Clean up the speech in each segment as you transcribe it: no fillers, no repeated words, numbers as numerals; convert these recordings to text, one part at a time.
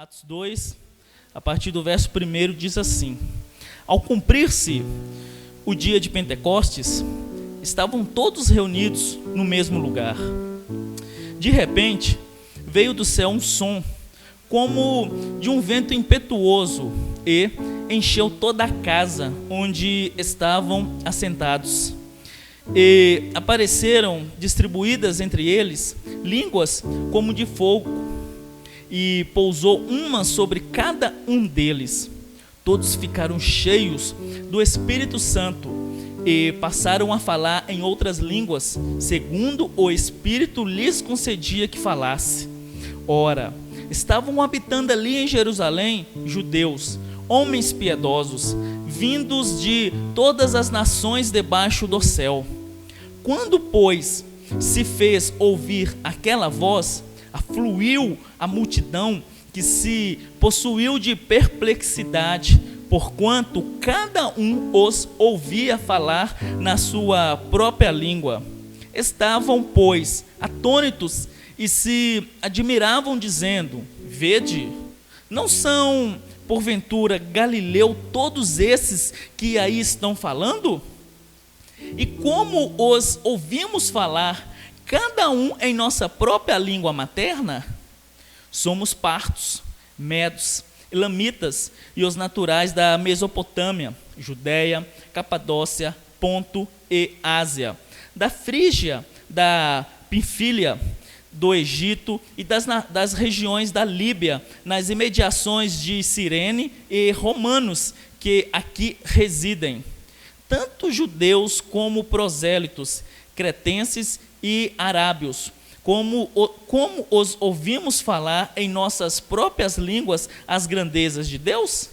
Atos 2, a partir do verso 1, diz assim: Ao cumprir-se o dia de Pentecostes, estavam todos reunidos no mesmo lugar. De repente, veio do céu um som, como de um vento impetuoso, e encheu toda a casa onde estavam assentados. E apareceram distribuídas entre eles línguas como de fogo, e pousou uma sobre cada um deles. Todos ficaram cheios do Espírito Santo e passaram a falar em outras línguas, segundo o Espírito lhes concedia que falasse. Ora, estavam habitando ali em Jerusalém judeus, homens piedosos, vindos de todas as nações debaixo do céu. Quando, pois, se fez ouvir aquela voz, afluiu a multidão, que se possuiu de perplexidade, porquanto cada um os ouvia falar na sua própria língua. Estavam, pois, atônitos e se admiravam, dizendo: Vede, não são porventura Galileu todos esses que aí estão falando? E como os ouvimos falar, cada um em nossa própria língua materna? Somos partos, medos, elamitas e os naturais da Mesopotâmia, Judéia, Capadócia, Ponto e Ásia, da Frígia, da Pinfília, do Egito e das regiões da Líbia, nas imediações de Cirene, e romanos que aqui residem, tanto judeus como prosélitos, cretenses e arábios. Como os ouvimos falar em nossas próprias línguas as grandezas de Deus?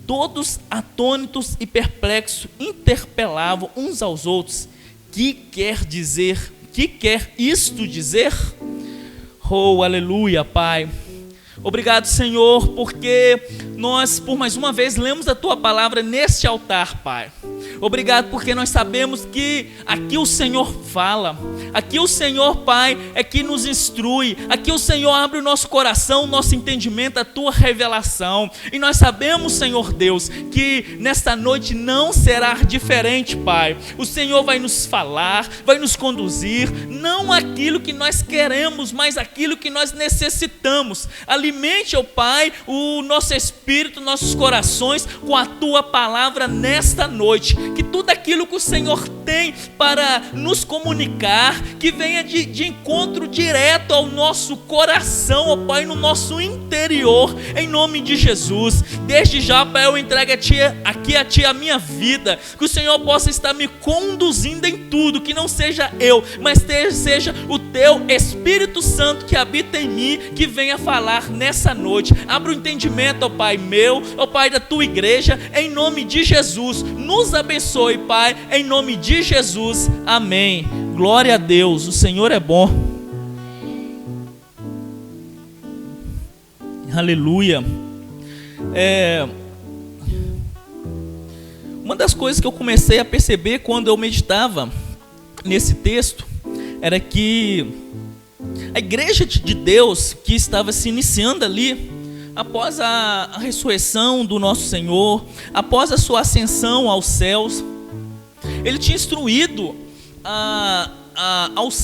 Todos atônitos e perplexos interpelavam uns aos outros: Que quer dizer? Que quer isto dizer? Oh, aleluia, Pai. Obrigado, Senhor, porque nós, por mais uma vez, lemos a Tua palavra neste altar, Pai. Obrigado porque nós sabemos que aqui o Senhor fala, aqui o Senhor, Pai, é que nos instrui, aqui o Senhor abre o nosso coração, o nosso entendimento, a Tua revelação. E nós sabemos, Senhor Deus, que nesta noite não será diferente, Pai. O Senhor vai nos falar, vai nos conduzir, não aquilo que nós queremos, mas aquilo que nós necessitamos. Alimente, ó Pai, o nosso espírito, nossos corações com a Tua palavra nesta noite. Que tudo aquilo que o Senhor tem para nos comunicar, que venha de encontro direto ao nosso coração, ó Pai, no nosso interior, em nome de Jesus. Desde já, Pai, eu entrego aqui a Ti a minha vida, que o Senhor possa estar me conduzindo em tudo, que não seja eu, mas seja o Teu Espírito Santo que habita em mim, que venha falar nessa noite. Abra o entendimento, ó Pai meu, ó Pai da Tua igreja, em nome de Jesus. Nos abençoe, Pai, em nome de Jesus, amém. Glória a Deus, o Senhor é bom. Aleluia. Uma das coisas que eu comecei a perceber quando eu meditava nesse texto era que a igreja de Deus que estava se iniciando ali, após a ressurreição do nosso Senhor, após a sua ascensão aos céus, Ele tinha instruído aos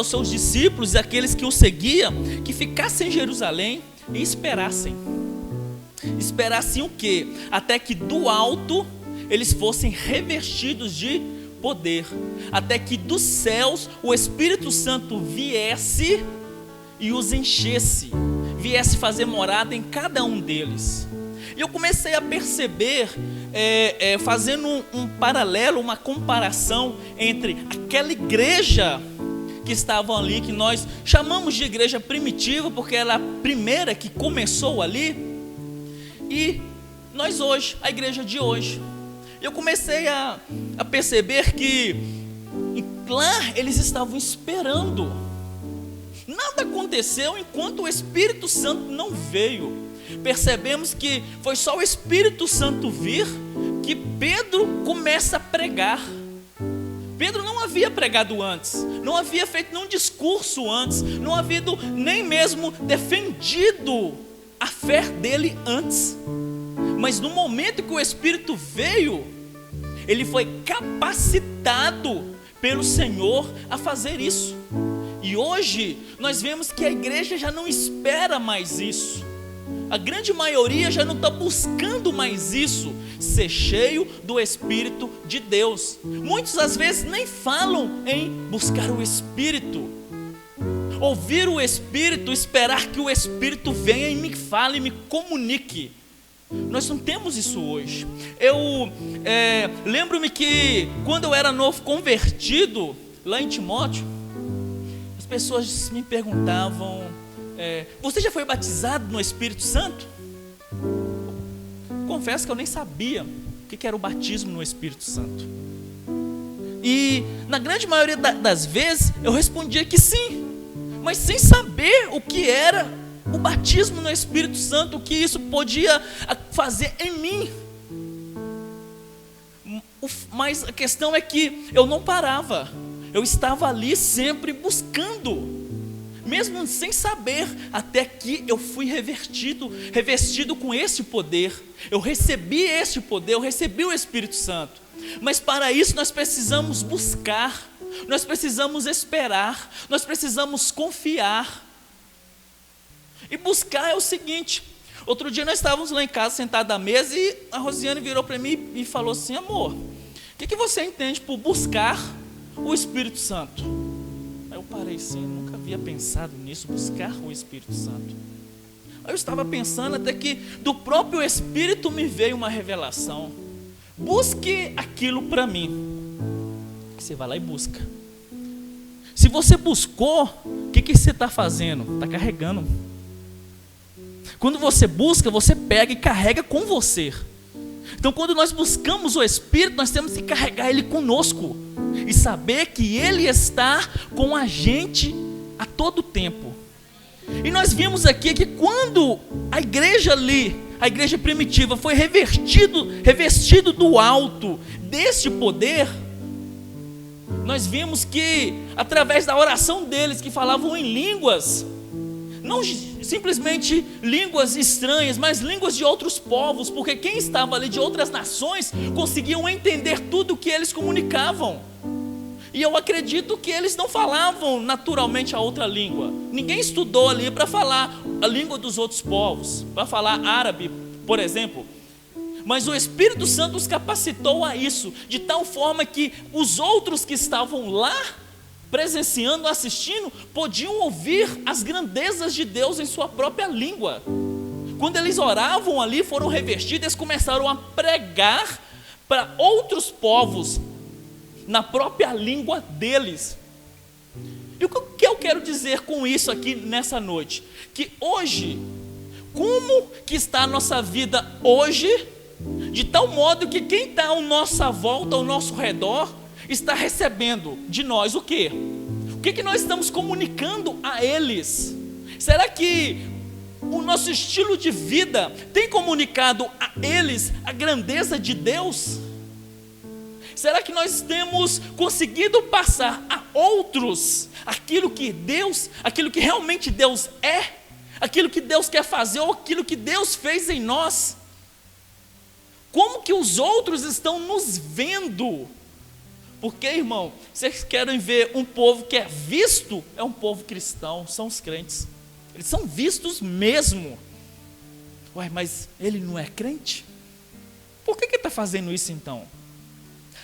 seus discípulos e aqueles que o seguiam, que ficassem em Jerusalém e esperassem. Esperassem o quê? Até que do alto eles fossem revestidos de poder, até que dos céus o Espírito Santo viesse e os enchesse, viesse fazer morada em cada um deles. E eu comecei a perceber, fazendo um paralelo, uma comparação entre aquela igreja que estavam ali, que nós chamamos de igreja primitiva, porque ela é a primeira que começou ali, e nós hoje, a igreja de hoje. Eu comecei a perceber que lá eles estavam esperando. Nada aconteceu enquanto o Espírito Santo não veio. Percebemos que foi só o Espírito Santo vir que Pedro começa a pregar. Pedro não havia pregado antes, não havia feito nenhum discurso antes, não havia nem mesmo defendido a fé dele antes. Mas no momento que o Espírito veio, ele foi capacitado pelo Senhor a fazer isso. E hoje nós vemos que a igreja já não espera mais isso. A grande maioria já não está buscando mais isso, ser cheio do Espírito de Deus. Muitos às vezes nem falam em buscar o Espírito, ouvir o Espírito, esperar que o Espírito venha e me fale, me comunique. Nós não temos isso hoje. Eu lembro-me que quando eu era novo convertido, lá em Timóteo, as pessoas me perguntavam: você já foi batizado no Espírito Santo? Confesso que eu nem sabia o que era o batismo no Espírito Santo. E na grande maioria das vezes eu respondia que sim, mas sem saber o que era o batismo no Espírito Santo, o que isso podia fazer em mim. Mas a questão é que eu não parava, eu estava ali sempre buscando, mesmo sem saber, até que eu fui revestido com esse poder. Eu recebi esse poder, eu recebi o Espírito Santo. Mas para isso nós precisamos buscar, nós precisamos esperar, nós precisamos confiar. E buscar é o seguinte: outro dia nós estávamos lá em casa sentados à mesa e a Rosiane virou para mim e falou assim: amor, o que você entende por buscar o Espírito Santo? Aí eu parei assim, nunca havia pensado nisso, buscar o Espírito Santo. Aí eu estava pensando até que do próprio Espírito me veio uma revelação: busque aquilo para mim. Você vai lá e busca. Se você buscou, o que você está fazendo? Está carregando. Quando você busca, você pega e carrega com você. Então quando nós buscamos o Espírito, nós temos que carregar Ele conosco e saber que Ele está com a gente a todo tempo. E nós vimos aqui que quando a igreja ali, a igreja primitiva, foi revestido do alto deste poder, nós vimos que através da oração deles, que falavam em línguas, não simplesmente línguas estranhas, mas línguas de outros povos, porque quem estava ali de outras nações conseguiam entender tudo o que eles comunicavam. E eu acredito que eles não falavam naturalmente a outra língua. Ninguém estudou ali para falar a língua dos outros povos, para falar árabe, por exemplo. Mas o Espírito Santo os capacitou a isso, de tal forma que os outros que estavam lá presenciando, assistindo, podiam ouvir as grandezas de Deus em sua própria língua. Quando eles oravam ali, foram revestidos, eles começaram a pregar para outros povos, na própria língua deles. E o que eu quero dizer com isso aqui nessa noite? Que hoje, como que está a nossa vida hoje, de tal modo que quem está à nossa volta, ao nosso redor, está recebendo de nós o quê? O que nós estamos comunicando a eles? Será que o nosso estilo de vida tem comunicado a eles a grandeza de Deus? Será que nós temos conseguido passar a outros aquilo que realmente Deus é, aquilo que Deus quer fazer, ou aquilo que Deus fez em nós? Como que os outros estão nos vendo? Porque, irmão, vocês querem ver um povo que é visto? É um povo cristão, são os crentes. Eles são vistos mesmo. Ué, mas ele não é crente? Por que ele está fazendo isso então?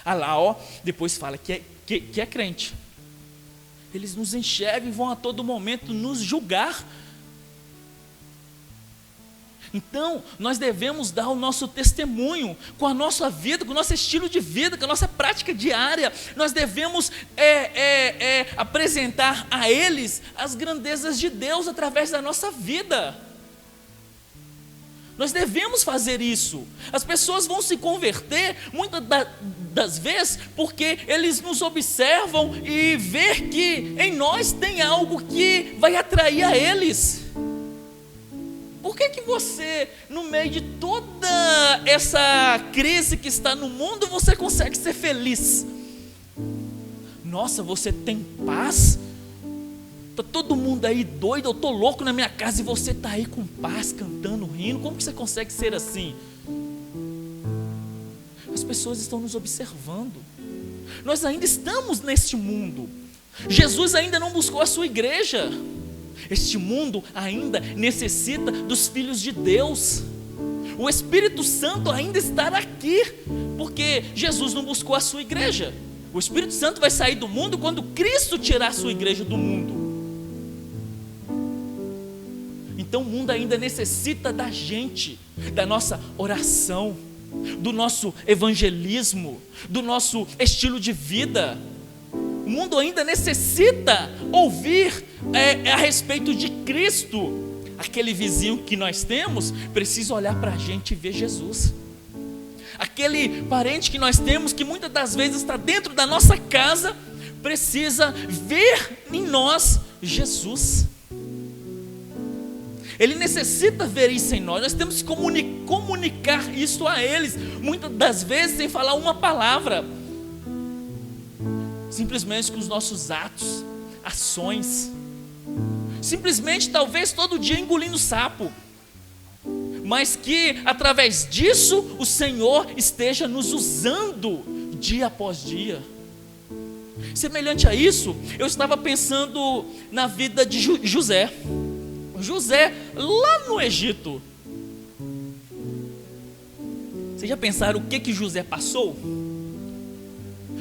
Ah lá, ó, depois fala que é crente. Eles nos enxergam e vão a todo momento nos julgar. Então, nós devemos dar o nosso testemunho com a nossa vida, com o nosso estilo de vida, com a nossa prática diária. Nós devemos apresentar a eles as grandezas de Deus através da nossa vida. Nós devemos fazer isso. As pessoas vão se converter muitas das vezes porque eles nos observam e ver que em nós tem algo que vai atrair a eles. Por que você, no meio de toda essa crise que está no mundo, você consegue ser feliz? Nossa, você tem paz? Tá todo mundo aí doido, eu tô louco na minha casa e você tá aí com paz, cantando, rindo. Como que você consegue ser assim? As pessoas estão nos observando. Nós ainda estamos neste mundo. Jesus ainda não buscou a sua igreja. Este mundo ainda necessita dos filhos de Deus. O Espírito Santo ainda está aqui, porque Jesus não buscou a sua igreja. O Espírito Santo vai sair do mundo quando Cristo tirar a sua igreja do mundo. Então o mundo ainda necessita da gente, da nossa oração, do nosso evangelismo, do nosso estilo de vida. O mundo ainda necessita ouvir a respeito de Cristo. Aquele vizinho que nós temos precisa olhar para a gente e ver Jesus. Aquele parente que nós temos, que muitas das vezes está dentro da nossa casa, precisa ver em nós Jesus. Ele necessita ver isso em nós. Nós temos que comunicar isso a eles, muitas das vezes sem falar uma palavra, simplesmente com os nossos atos, ações, simplesmente talvez todo dia engolindo sapo, mas que através disso o Senhor esteja nos usando dia após dia. Semelhante a isso, eu estava pensando na vida de José. José, lá no Egito. Vocês já pensaram o que José passou?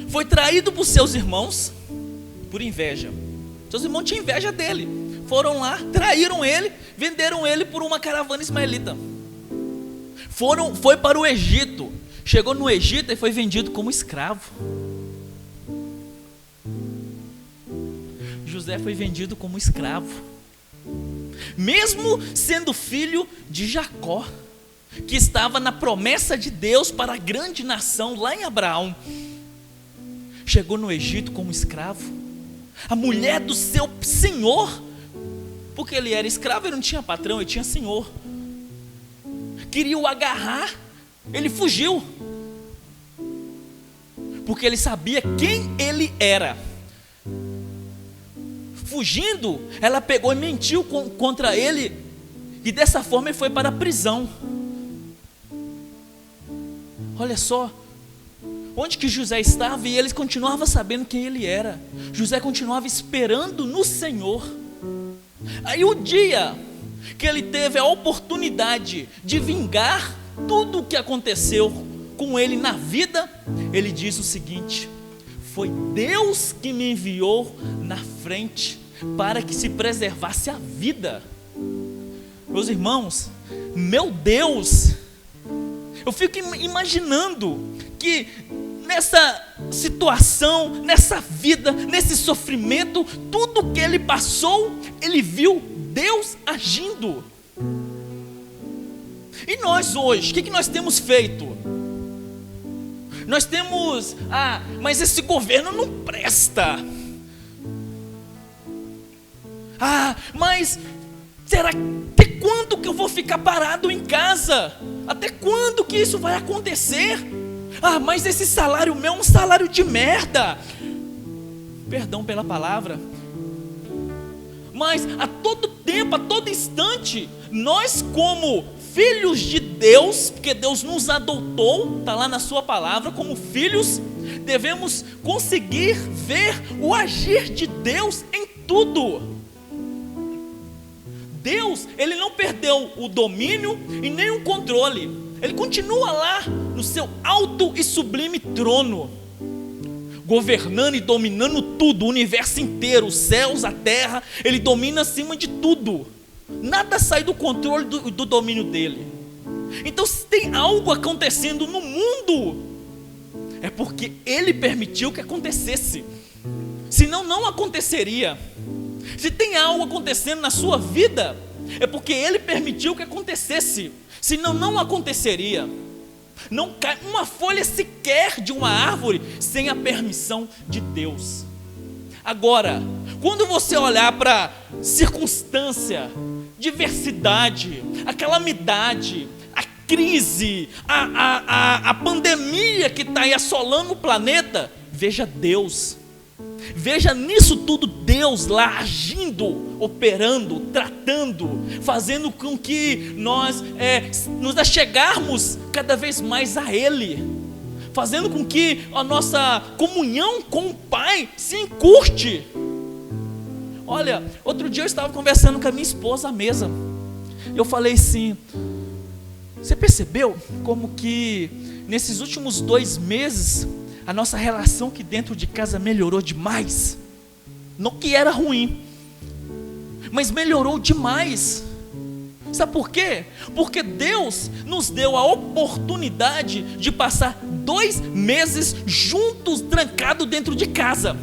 Foi traído por seus irmãos, por inveja. Seus irmãos tinham inveja dele. Foram lá, traíram ele, venderam ele por uma caravana ismaelita. Foi para o Egito. Chegou no Egito e foi vendido como escravo. José foi vendido como escravo. Mesmo sendo filho de Jacó, que estava na promessa de Deus para a grande nação lá em Abraão, chegou no Egito como escravo. A mulher do seu senhor, porque ele era escravo, ele não tinha patrão, ele tinha senhor, queria o agarrar, ele fugiu, porque ele sabia quem ele era. Fugindo, ela pegou e mentiu contra ele, e dessa forma ele foi para a prisão. Olha só, onde que José estava, e eles continuavam sabendo quem ele era. José continuava esperando no Senhor. Aí o dia que ele teve a oportunidade de vingar tudo o que aconteceu com ele na vida, ele diz o seguinte: foi Deus que me enviou na frente para que se preservasse a vida. Meus irmãos, meu Deus, eu fico imaginando que nessa situação, nessa vida, nesse sofrimento, tudo que ele passou, ele viu Deus agindo. E nós hoje, o que nós temos feito? Nós temos, mas esse governo não presta. Mas será até quando que eu vou ficar parado em casa? Até quando que isso vai acontecer? Mas esse salário meu é um salário de merda. Perdão pela palavra. Mas a todo tempo, a todo instante, nós como filhos de Deus, porque Deus nos adotou, está lá na sua palavra, como filhos, devemos conseguir ver o agir de Deus em tudo. Deus, Ele não perdeu o domínio e nem o controle. Ele continua lá no seu alto e sublime trono, governando e dominando tudo, o universo inteiro, os céus, a terra. Ele domina acima de tudo. Nada sai do controle do domínio dele. Então, se tem algo acontecendo no mundo, é porque Ele permitiu que acontecesse. Senão não aconteceria. Se tem algo acontecendo na sua vida, é porque Ele permitiu que acontecesse. Senão não aconteceria. Não cai uma folha sequer de uma árvore sem a permissão de Deus. Agora, quando você olhar para a circunstância, diversidade, a calamidade, a crise, a pandemia que está aí assolando o planeta, veja Deus. Veja nisso tudo Deus lá agindo, operando, tratando, fazendo com que nós nos achegarmos cada vez mais a Ele, fazendo com que a nossa comunhão com o Pai se encurte. Olha, outro dia eu estava conversando com a minha esposa à mesa. Eu falei assim: você percebeu como que nesses últimos 2 meses a nossa relação aqui dentro de casa melhorou demais? Não que era ruim, mas melhorou demais. Sabe por quê? Porque Deus nos deu a oportunidade de passar 2 meses juntos, trancados dentro de casa.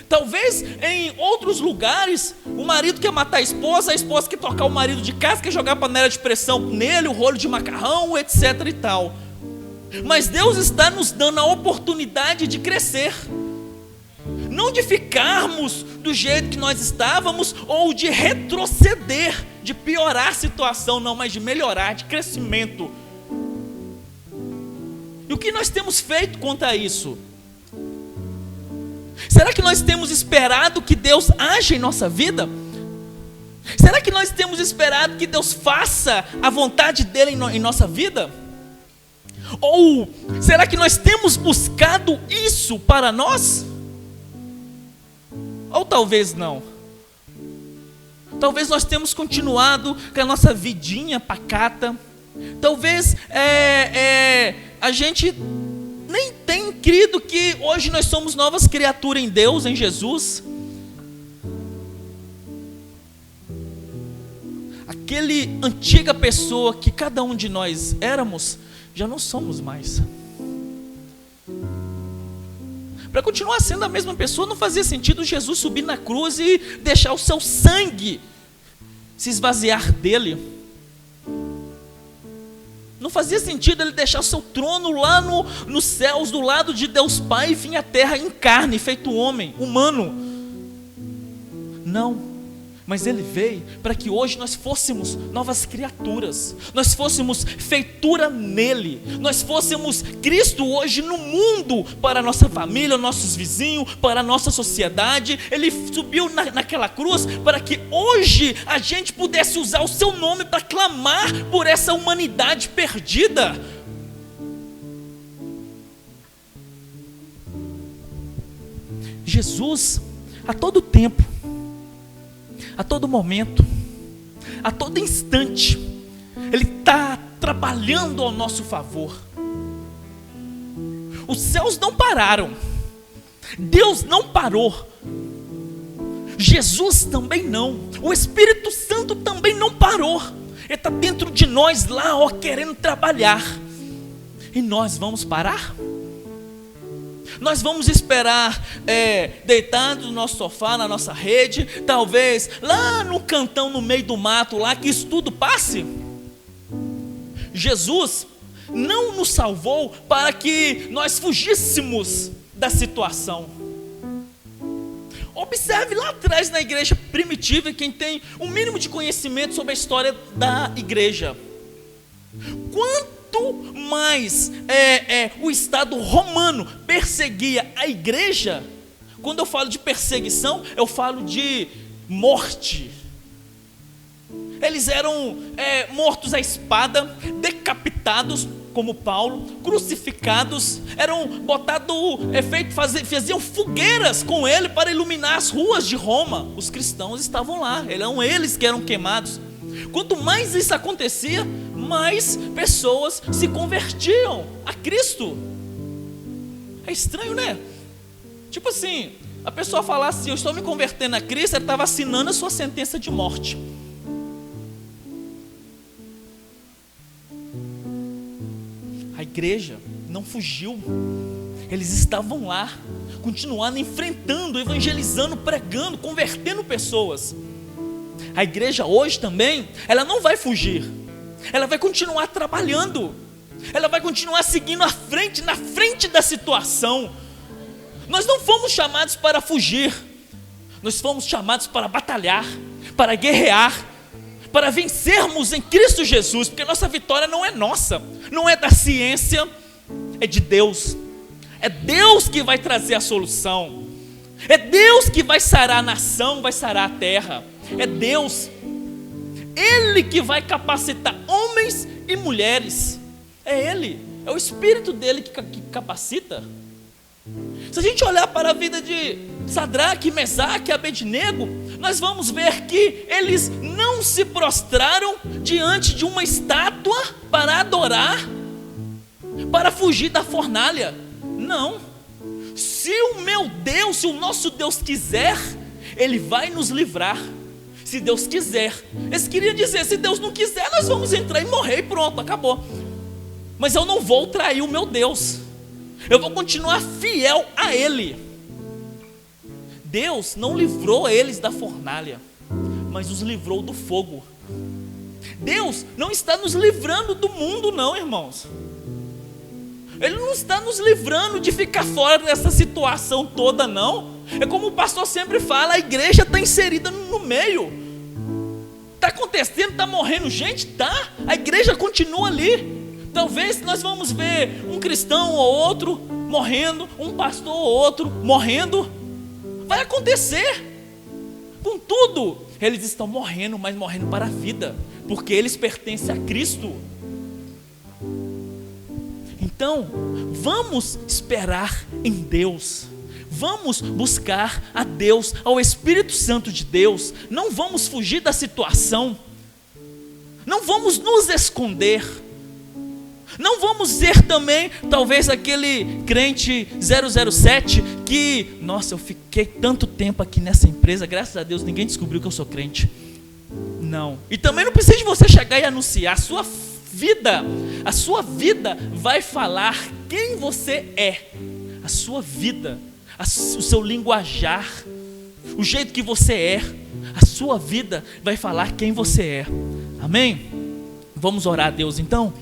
Talvez em outros lugares o marido quer matar a esposa quer tocar o marido de casa, quer jogar panela de pressão nele, o rolo de macarrão, etc e tal. Mas Deus está nos dando a oportunidade de crescer, não de ficarmos do jeito que nós estávamos, ou de retroceder, de piorar a situação, não, mas de melhorar, de crescimento. E o que nós temos feito quanto a isso? Será que nós temos esperado que Deus age em nossa vida? Será que nós temos esperado que Deus faça a vontade dele em nossa vida? Ou será que nós temos buscado isso para nós? Ou talvez não. Talvez nós temos continuado com a nossa vidinha pacata. Talvez a gente nem tem crido que hoje nós somos novas criaturas em Deus, em Jesus. Aquele antiga pessoa que cada um de nós éramos, já não somos mais. Para continuar sendo a mesma pessoa, não fazia sentido Jesus subir na cruz e deixar o seu sangue se esvaziar dele. Não fazia sentido ele deixar o seu trono lá nos céus, do lado de Deus Pai, e vir à terra em carne, feito homem, humano. Não. Mas ele veio para que hoje nós fôssemos novas criaturas, nós fôssemos feitura nele, nós fôssemos Cristo hoje no mundo, para a nossa família, nossos vizinhos, para a nossa sociedade. Ele subiu naquela cruz para que hoje a gente pudesse usar o seu nome para clamar por essa humanidade perdida. Jesus, a todo tempo, a todo momento, a todo instante, Ele está trabalhando ao nosso favor. Os céus não pararam, Deus não parou, Jesus também não, o Espírito Santo também não parou. Ele está dentro de nós lá, ó, querendo trabalhar. E nós vamos parar? Nós vamos esperar deitados no nosso sofá, na nossa rede, talvez lá no cantão, no meio do mato lá, que isso tudo passe? Jesus não nos salvou para que nós fugíssemos da situação. Observe lá atrás na igreja primitiva, quem tem um mínimo de conhecimento sobre a história da igreja, quanto mais o Estado romano perseguia a igreja. Quando eu falo de perseguição, eu falo de morte. Eles eram mortos à espada, decapitados, como Paulo, crucificados, eram botados, faziam fogueiras com ele para iluminar as ruas de Roma. Os cristãos estavam lá, eram eles que eram queimados. Quanto mais isso acontecia, mais pessoas se convertiam a Cristo. É estranho, né? Tipo assim, a pessoa falar assim: eu estou me convertendo a Cristo, ela estava assinando a sua sentença de morte. A igreja não fugiu, eles estavam lá, continuando enfrentando, evangelizando, pregando, convertendo pessoas. A igreja hoje também, ela não vai fugir, ela vai continuar trabalhando, ela vai continuar seguindo à frente, na frente da situação. Nós não fomos chamados para fugir, nós fomos chamados para batalhar, para guerrear, para vencermos em Cristo Jesus, porque nossa vitória não é nossa, não é da ciência, é de Deus, É Deus que vai trazer a solução. É Deus que vai sarar a nação, vai sarar a terra. É Deus. Ele que vai capacitar homens e mulheres. É Ele. É o Espírito dele que capacita. Se a gente olhar para a vida de Sadraque, Mesaque e Abednego, nós vamos ver que eles não se prostraram diante de uma estátua para adorar, para fugir da fornalha. Não. Se o meu Deus, se o nosso Deus quiser, Ele vai nos livrar. Se Deus quiser. Eles queriam dizer, se Deus não quiser, nós vamos entrar e morrer e pronto, acabou. Mas eu não vou trair o meu Deus. Eu vou continuar fiel a Ele. Deus não livrou eles da fornalha, mas os livrou do fogo. Deus não está nos livrando do mundo não, irmãos. Ele não está nos livrando de ficar fora dessa situação toda não. É como o pastor sempre fala, a igreja está inserida no meio. Está acontecendo, está morrendo gente? Tá, a igreja continua ali. Talvez nós vamos ver um cristão ou outro morrendo, um pastor ou outro morrendo. Vai acontecer. Contudo, eles estão morrendo, mas morrendo para a vida, porque eles pertencem a Cristo. Então, vamos esperar em Deus. Vamos buscar a Deus, ao Espírito Santo de Deus. Não vamos fugir da situação. Não vamos nos esconder. Não vamos ser também, talvez aquele crente 007 que, nossa, eu fiquei tanto tempo aqui nessa empresa, graças a Deus ninguém descobriu que eu sou crente. Não. E também não precisa de você chegar e anunciar. A sua vida vai falar quem você é. A sua vida, o seu linguajar, o jeito que você é, a sua vida vai falar quem você é. Amém? Vamos orar a Deus então?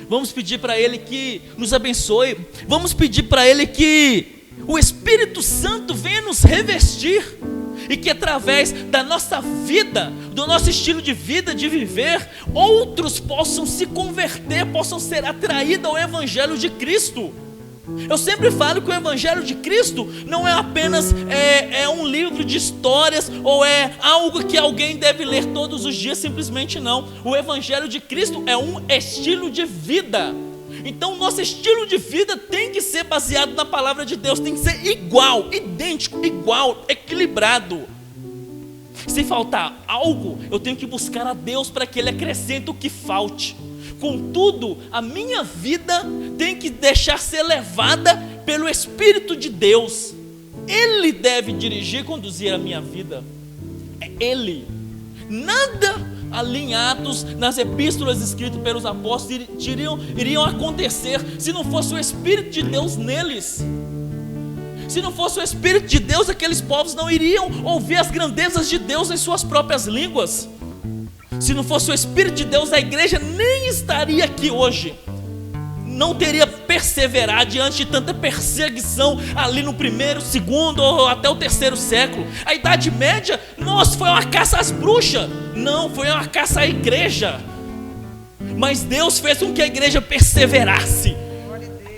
Vamos pedir para Ele que nos abençoe. Vamos pedir para Ele que o Espírito Santo venha nos revestir. E que através da nossa vida, do nosso estilo de vida, de viver, outros possam se converter, possam ser atraídos ao Evangelho de Cristo. Eu sempre falo que o Evangelho de Cristo não é apenas um livro de histórias, ou é algo que alguém deve ler todos os dias, simplesmente não. O Evangelho de Cristo é um estilo de vida. Então o nosso estilo de vida tem que ser baseado na palavra de Deus, tem que ser igual, idêntico, igual, equilibrado. Se faltar algo, eu tenho que buscar a Deus para que Ele acrescente o que falte. Contudo, a minha vida tem que deixar ser levada pelo Espírito de Deus. Ele deve dirigir e conduzir a minha vida. É Ele. Nada alinhados nas epístolas escritas pelos apóstolos iriam acontecer se não fosse o Espírito de Deus neles. Se não fosse o Espírito de Deus, aqueles povos não iriam ouvir as grandezas de Deus em suas próprias línguas. Se não fosse o Espírito de Deus, a igreja nem estaria aqui hoje. Não teria perseverado diante de tanta perseguição ali no primeiro, segundo ou até o terceiro século. A Idade Média, nossa, foi uma caça às bruxas. Não, foi uma caça à igreja. Mas Deus fez com que a igreja perseverasse.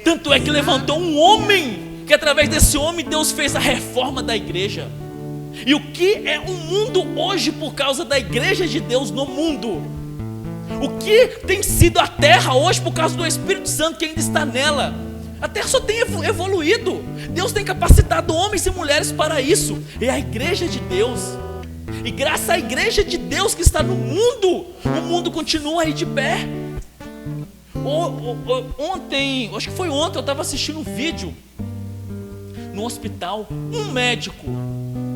Tanto é que levantou um homem, que através desse homem Deus fez a reforma da igreja. E o que é o mundo hoje por causa da igreja de Deus no mundo? O que tem sido a terra hoje por causa do Espírito Santo que ainda está nela? A terra só tem evoluído. Deus tem capacitado homens e mulheres para isso. É a igreja de Deus. E graças à igreja de Deus que está no mundo, o mundo continua aí de pé. Ontem, acho que foi ontem, eu estava assistindo um vídeo no hospital, um médico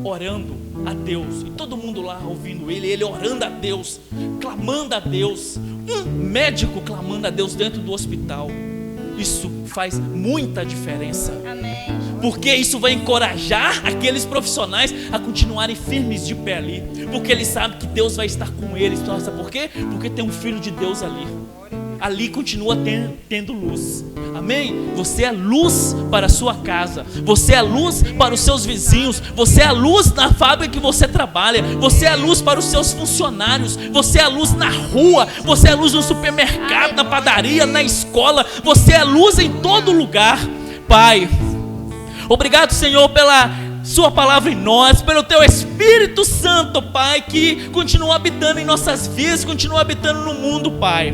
orando a Deus, e todo mundo lá ouvindo ele orando a Deus, clamando a Deus. Um médico clamando a Deus dentro do hospital. Isso faz muita diferença. Amém. Porque isso vai encorajar aqueles profissionais a continuarem firmes de pé ali, porque eles sabem que Deus vai estar com eles. Sabe por quê? Porque tem um filho de Deus ali. Ali continua tendo luz. Amém? Você é luz para a sua casa. Você é luz para os seus vizinhos. Você é luz na fábrica que você trabalha. Você é luz para os seus funcionários. Você é luz na rua. Você é luz no supermercado, na padaria, na escola. Você é luz em todo lugar. Pai, Obrigado, Senhor, pela Sua palavra em nós, pelo Teu Espírito Santo, Pai, que continua habitando em nossas vidas, continua habitando no mundo, Pai.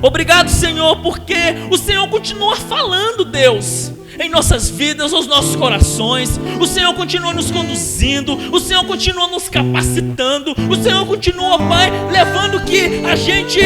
Obrigado, Senhor, porque o Senhor continua falando, Deus, em nossas vidas, aos nossos corações. O Senhor continua nos conduzindo, o Senhor continua nos capacitando, o Senhor continua, Pai, levando que a gente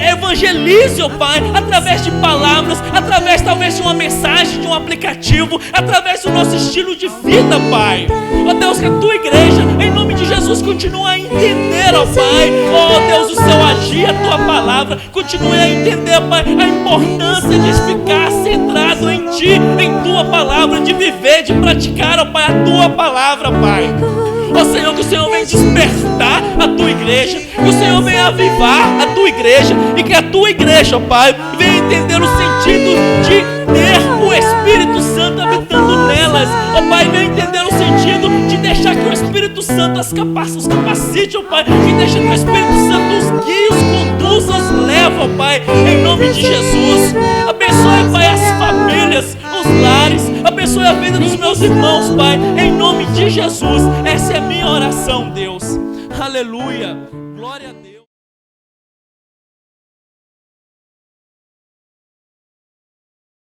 evangelize, ó Pai, através de palavras, através talvez de uma mensagem, de um aplicativo, através do nosso estilo de vida, Pai. Ó Deus, que a Tua igreja, em nome de Jesus, continue a entender, ó Pai, ó Deus, o Seu agir, a Tua palavra, continue a entender, Pai, a importância de ficar centrado em Ti, em Tua palavra, de viver, de praticar, ó Pai, a Tua palavra, Pai. Ó Senhor, que o Senhor venha despertar a Tua igreja, que o Senhor venha avivar a Tua igreja, e que a Tua igreja, ó Pai, venha entender o sentido de ter o Espírito Santo habitando nelas. Ó Pai, venha entender o sentido de deixar que o Espírito Santo os capacite, ó Pai, que deixa que o Espírito Santo os guie, os conduza, os leva, ó Pai, em nome de Jesus. Abençoe, Pai, as famílias, os lares, abençoe a vida dos meus irmãos, Pai, em nome de Jesus. Essa é a minha oração, Deus. Aleluia, glória a Deus.